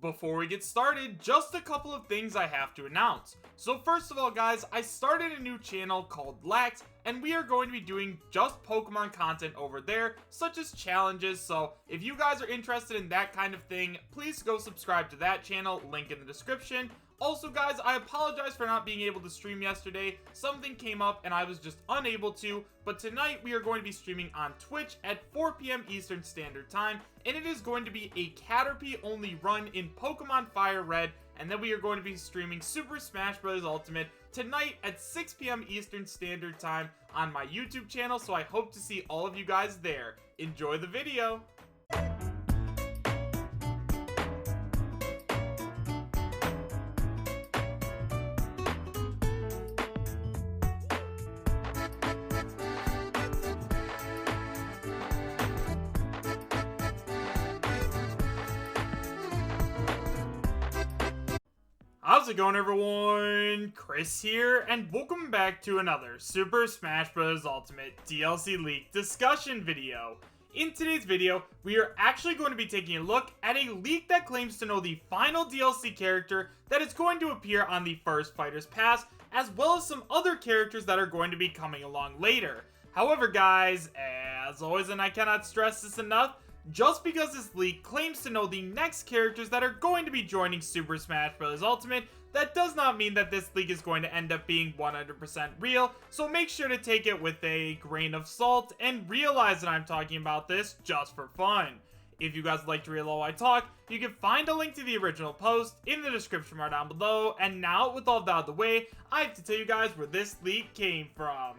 Before we get started, just a couple of things I have to announce. So first of all guys, I started a new channel called Lax, and we are going to be doing just Pokemon content over there, such as challenges, so if you guys are interested in that kind of thing, please go subscribe to that channel, link in the description. Also guys, I apologize for not being able to stream yesterday. Something came up and I was just unable to, but tonight we are going to be streaming on Twitch at 4 p.m. Eastern Standard Time, and it is going to be a Caterpie only run in Pokemon Fire Red, and then we are going to be streaming Super Smash Bros. Ultimate tonight at 6 p.m. Eastern Standard Time on my YouTube channel, so I hope to see all of you guys there. Enjoy the video! How's it going everyone? Chris here, and welcome back to another Super Smash Bros. Ultimate DLC leak discussion video. In today's video, we are actually going to be taking a look at a leak that claims to know the final DLC character that is going to appear on the first Fighter's Pass, as well as some other characters that are going to be coming along later. However guys, as always, and I cannot stress this enough, just because this leak claims to know the next characters that are going to be joining Super Smash Bros. Ultimate, that does not mean that this leak is going to end up being 100% real, so make sure to take it with a grain of salt and realize that I'm talking about this just for fun. If you guys like to read while I talk, you can find a link to the original post in the description bar down below, and now with all that out of the way, I have to tell you guys where this leak came from.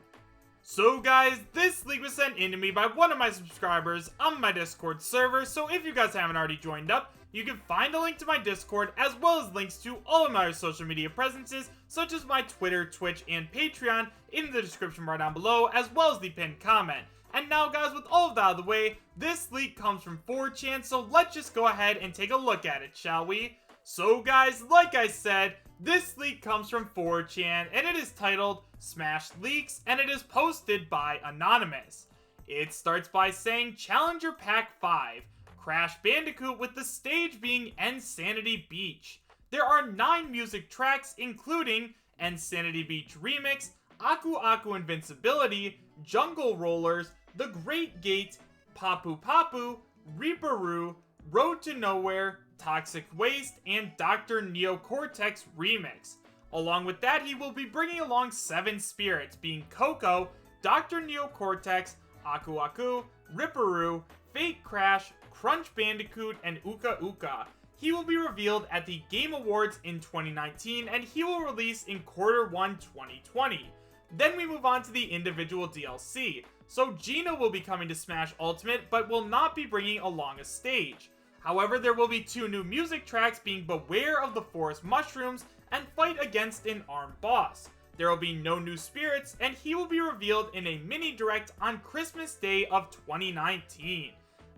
So guys, this leak was sent in to me by one of my subscribers on my Discord server, so if you guys haven't already joined up, you can find a link to my Discord as well as links to all of my social media presences, such as my Twitter, Twitch, and Patreon in the description bar down below, as well as the pinned comment. And now guys, with all of that out of the way, this leak comes from 4chan, so let's just go ahead and take a look at it, shall we? So guys, like I said, this leak comes from 4chan, and it is titled Smash Leaks, and it is posted by Anonymous. It starts by saying, Challenger Pack 5, Crash Bandicoot with the stage being Insanity Beach. There are 9 music tracks, including Insanity Beach Remix, Aku Aku Invincibility, Jungle Rollers, The Great Gate, Papu Papu, Reaperoo, Road to Nowhere, Toxic Waste, and Dr. Neocortex Remix. Along with that, he will be bringing along 7 spirits, being Coco, Dr. Neocortex, Aku Aku, Ripperoo, Fate Crash, Crunch Bandicoot, and Uka Uka. He will be revealed at the Game Awards in 2019, and he will release in Q1 2020. Then we move on to the individual DLC. So Gino will be coming to Smash Ultimate, but will not be bringing along a stage. However, there will be 2 new music tracks, being Beware of the Forest Mushrooms and Fight Against an Armed Boss. There will be no new spirits, and he will be revealed in a mini direct on Christmas Day of 2019.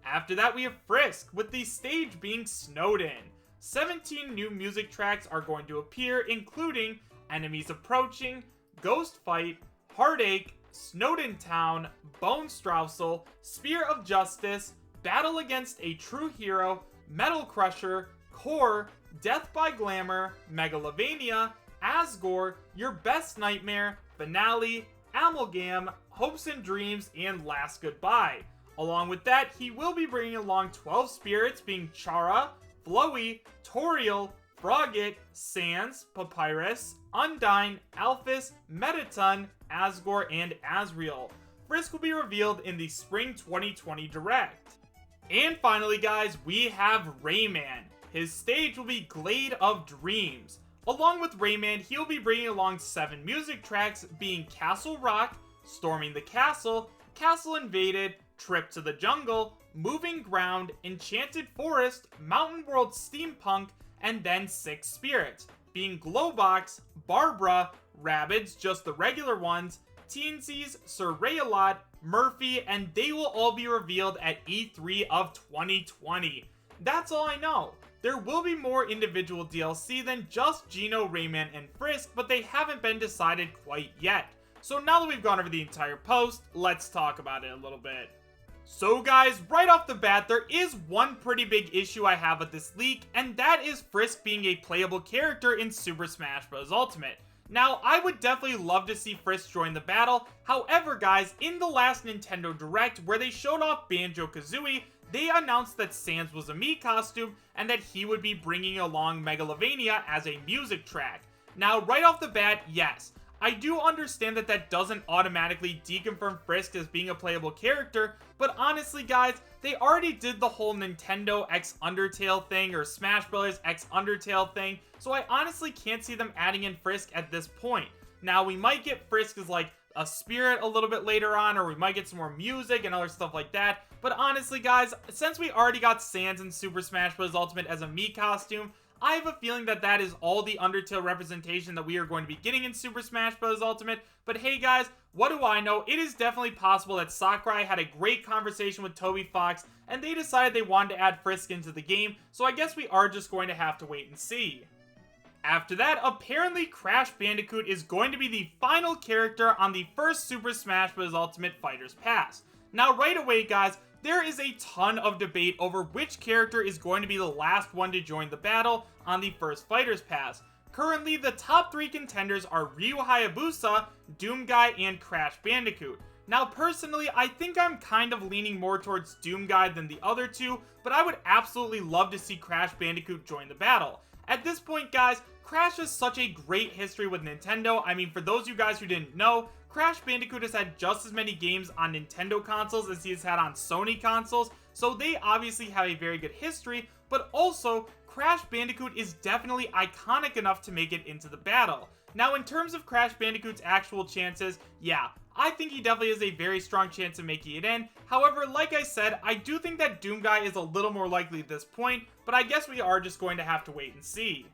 After that, we have Frisk, with the stage being Snowden. 17 new music tracks are going to appear, including Enemies Approaching, Ghost Fight, Heartache, Snowden Town, Bone Strousel, Spear of Justice, Battle Against a True Hero, Metal Crusher, Core, Death by Glamour, Megalovania, Asgore, Your Best Nightmare, Finale, Amalgam, Hopes and Dreams, and Last Goodbye. Along with that, he will be bringing along 12 spirits, being Chara, Flowey, Toriel, Frogget, Sans, Papyrus, Undyne, Alphys, Metaton, Asgore, and Asriel. Frisk will be revealed in the Spring 2020 Direct. And finally guys, we have Raymond. His stage will be Glade of Dreams. Along with Raymond, he'll be bringing along 7 music tracks, being Castle Rock, Storming the Castle, Castle Invaded, Trip to the Jungle, Moving Ground, Enchanted Forest, Mountain World Steampunk, and then 6 spirits, being Glowbox, Barbara, Rabbids, just the regular ones, Teensies, Sir Rayalot, Murphy, and they will all be revealed at E3 of 2020. That's all I know. There will be more individual DLC than just Gino, Rayman, and Frisk, but they haven't been decided quite yet. So now that we've gone over the entire post, let's talk about it a little bit. So guys, right off the bat, there is one pretty big issue I have with this leak, and that is Frisk being a playable character in Super Smash Bros. Ultimate. Now, I would definitely love to see Frisk join the battle. However, guys, in the last Nintendo Direct, where they showed off Banjo-Kazooie, they announced that Sans was a Mii costume, and that he would be bringing along Megalovania as a music track. Now, right off the bat, yes, I do understand that that doesn't automatically deconfirm Frisk as being a playable character, but honestly guys, they already did the whole Nintendo x Undertale thing or Smash Bros. X Undertale thing, so I honestly can't see them adding in Frisk at this point. Now, we might get Frisk as like a spirit a little bit later on, or we might get some more music and other stuff like that, but honestly guys, since we already got Sans in Super Smash Bros. Ultimate as a Mii costume, I have a feeling that that is all the Undertale representation that we are going to be getting in Super Smash Bros. Ultimate. But hey guys, what do I know? It is definitely possible that Sakurai had a great conversation with Toby Fox, and they decided they wanted to add Frisk into the game, so I guess we are just going to have to wait and see. After that, apparently Crash Bandicoot is going to be the final character on the first Super Smash Bros. Ultimate Fighters Pass. Now right away guys, there is a ton of debate over which character is going to be the last one to join the battle on the first Fighters Pass. Currently, the top 3 contenders are Ryu Hayabusa, Doomguy, and Crash Bandicoot. Now, personally, I think I'm kind of leaning more towards Doomguy than the other two, but I would absolutely love to see Crash Bandicoot join the battle. At this point, guys, Crash has such a great history with Nintendo. I mean, for those of you guys who didn't know, Crash Bandicoot has had just as many games on Nintendo consoles as he has had on Sony consoles, so they obviously have a very good history, but also, Crash Bandicoot is definitely iconic enough to make it into the battle. Now, in terms of Crash Bandicoot's actual chances, yeah, I think he definitely has a very strong chance of making it in. However, like I said, I do think that Doomguy is a little more likely at this point, but I guess we are just going to have to wait and see.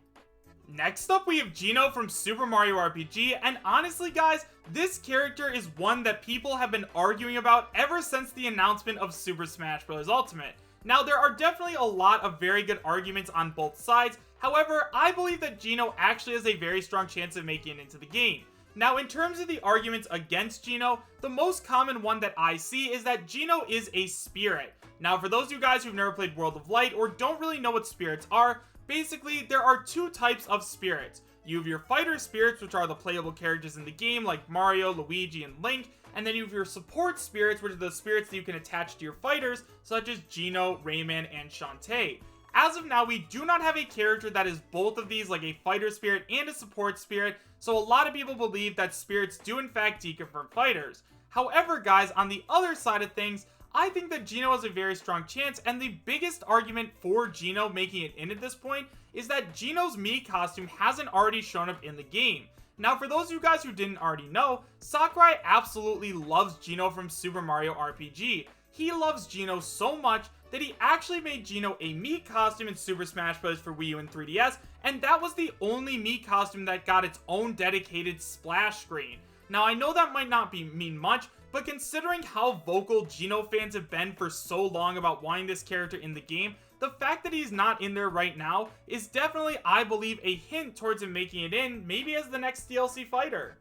Next up, we have Gino from Super Mario RPG, and honestly guys, this character is one that people have been arguing about ever since the announcement of Super Smash Bros. Ultimate. Now, there are definitely a lot of very good arguments on both sides, however, I believe that Gino actually has a very strong chance of making it into the game. Now, in terms of the arguments against Gino, the most common one that I see is that Gino is a spirit. Now, for those of you guys who've never played World of Light or don't really know what spirits are, basically, there are 2 types of spirits. You have your fighter spirits, which are the playable characters in the game, like Mario, Luigi, and Link, and then you have your support spirits, which are the spirits that you can attach to your fighters, such as Gino, Rayman, and Shantae. As of now, we do not have a character that is both of these, like a fighter spirit and a support spirit, so a lot of people believe that spirits do in fact deconfirm fighters. However, guys, on the other side of things, I think that Gino has a very strong chance, and the biggest argument for Gino making it in at this point is that Gino's Mii costume hasn't already shown up in the game. Now, for those of you guys who didn't already know, Sakurai absolutely loves Gino from Super Mario RPG. He loves Gino so much that he actually made Gino a Mii costume in Super Smash Bros. For Wii U and 3DS, and that was the only Mii costume that got its own dedicated splash screen. Now, I know that might not mean much, but considering how vocal Gino fans have been for so long about wanting this character in the game, the fact that he's not in there right now is definitely, I believe, a hint towards him making it in, maybe as the next DLC fighter.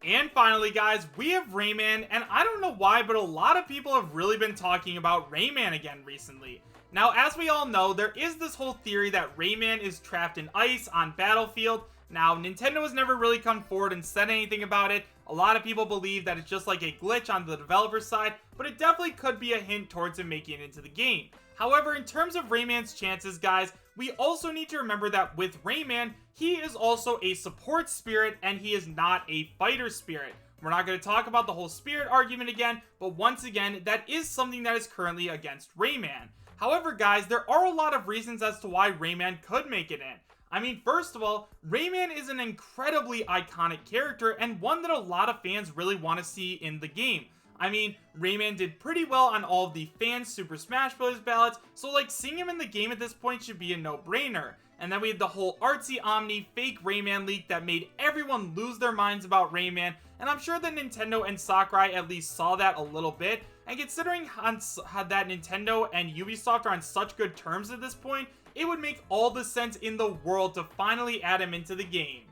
And finally, guys, we have Rayman, and I don't know why, but a lot of people have really been talking about Rayman again recently. Now, as we all know, there is this whole theory that Rayman is trapped in ice on Battlefield. Now, Nintendo has never really come forward and said anything about it. A lot of people believe that it's just like a glitch on the developer's side, but it definitely could be a hint towards him making it into the game. However, in terms of Rayman's chances, guys, we also need to remember that with Rayman, he is also a support spirit and he is not a fighter spirit. We're not going to talk about the whole spirit argument again, but once again, that is something that is currently against Rayman. However, guys, there are a lot of reasons as to why Rayman could make it in. I mean, first of all, Rayman is an incredibly iconic character and one that a lot of fans really want to see in the game. I mean, Rayman did pretty well on all of the fans' Super Smash Bros. Ballots, so like seeing him in the game at this point should be a no-brainer. And then we had the whole artsy Omni fake Rayman leak that made everyone lose their minds about Rayman, and I'm sure that Nintendo and Sakurai at least saw that a little bit, and considering that Nintendo and Ubisoft are on such good terms at this point, it would make all the sense in the world to finally add him into the game.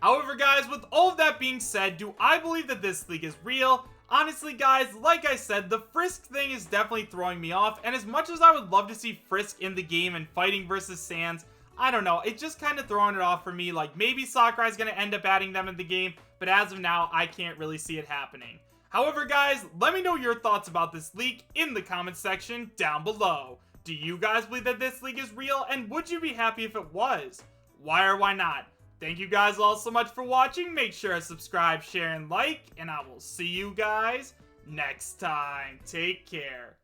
However, guys, with all of that being said, do I believe that this leak is real? Honestly guys, like I said, the Frisk thing is definitely throwing me off, and as much as I would love to see Frisk in the game and fighting versus Sans, I don't know, it's just kind of throwing it off for me. Like, maybe Sakurai's going to end up adding them in the game, but as of now, I can't really see it happening. However guys, let me know your thoughts about this leak in the comments section down below. Do you guys believe that this leak is real, and would you be happy if it was? Why or why not? Thank you guys all so much for watching. Make sure to subscribe, share, and like, and I will see you guys next time. Take care.